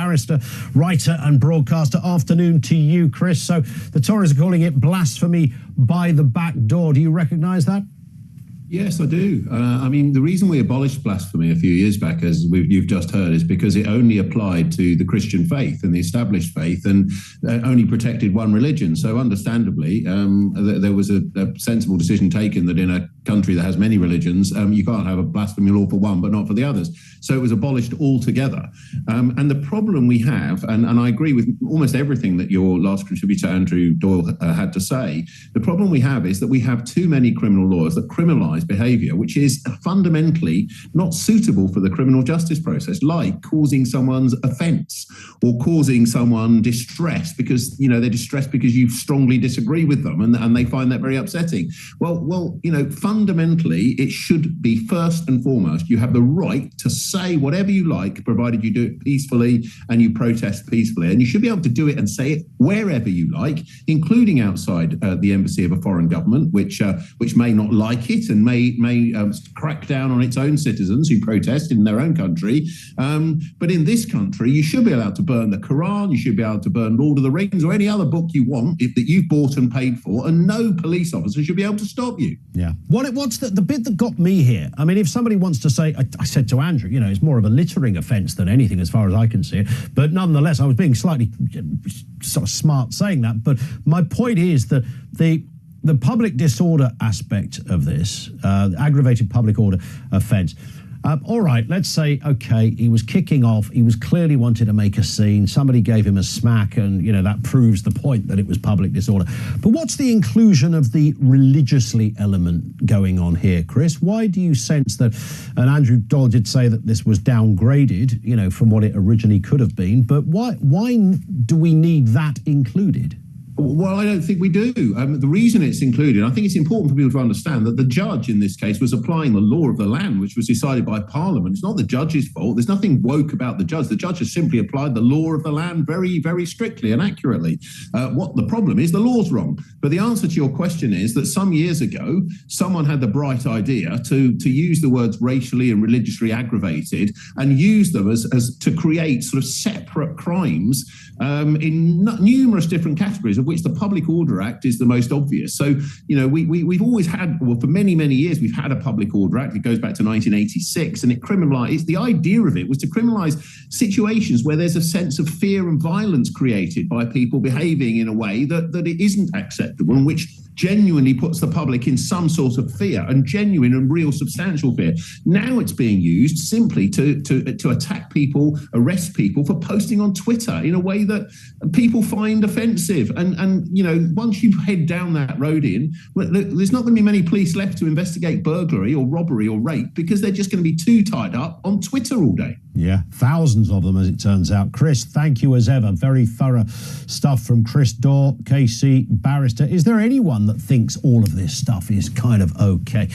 barrister, writer and broadcaster. Afternoon to you, Chris. So the Tories are calling it blasphemy by the back door. Do you recognise that? Yes, I do. I mean, the reason we abolished blasphemy a few years back, as you've just heard, is because it only applied to the Christian faith and the established faith and only protected one religion. So understandably, there was a sensible decision taken that in a country that has many religions, you can't have a blasphemy law for one, but not for the others. So it was abolished altogether. And the problem we have, and I agree with almost everything that your last contributor, Andrew Doyle, had to say, the problem we have is that we have too many criminal laws that criminalise behaviour, which is fundamentally not suitable for the criminal justice process, like causing someone's offence or causing someone distress because, you know, they're distressed because you strongly disagree with them and they find that very upsetting. Well, you know, fundamentally, it should be first and foremost, you have the right to say whatever you like, provided you do it peacefully and you protest peacefully. And you should be able to do it and say it wherever you like, including outside the embassy of a foreign government, which may not like it and may crack down on its own citizens who protest in their own country. But in this country, you should be allowed to burn the Quran, you should be able to burn Lord of the Rings or any other book you want that you've bought and paid for, and no police officer should be able to stop you. Yeah. What's the bit that got me here? I mean, if somebody wants to say, I said to Andrew, you know, it's more of a littering offence than anything as far as I can see it. But nonetheless, I was being slightly sort of smart saying that. But my point is that the public disorder aspect of this, aggravated public order offence, all right, let's say, okay, he was kicking off, he was clearly wanting to make a scene, somebody gave him a smack and, you know, that proves the point that it was public disorder. But what's the inclusion of the religiously element going on here, Chris? Why do you sense that, and Andrew Doyle did say that this was downgraded, you know, from what it originally could have been, but why do we need that included? Well, I don't think we do. The reason it's included, I think it's important for people to understand that the judge in this case was applying the law of the land, which was decided by Parliament. It's not the judge's fault. There's nothing woke about the judge. The judge has simply applied the law of the land very, very strictly and accurately. What the problem is, the law's wrong. But the answer to your question is that some years ago, someone had the bright idea to use the words racially and religiously aggravated and use them as to create sort of separate crimes in numerous different categories, of which the Public Order Act is the most obvious. So, you know, we've always had, well, for many, many years, we've had a Public Order Act. It goes back to 1986, and it criminalised, the idea of it was to criminalise situations where there's a sense of fear and violence created by people behaving in a way that it isn't acceptable and which genuinely puts the public in some sort of fear, and genuine and real substantial fear. Now it's being used simply to attack people, arrest people for posting on Twitter in a way that people find offensive. And you know, once you head down that road there's not going to be many police left to investigate burglary or robbery or rape because they're just going to be too tied up on Twitter all day. Yeah, thousands of them, as it turns out. Chris, thank you as ever. Very thorough stuff from Chris Daw KC, barrister. Is there anyone that thinks all of this stuff is kind of okay?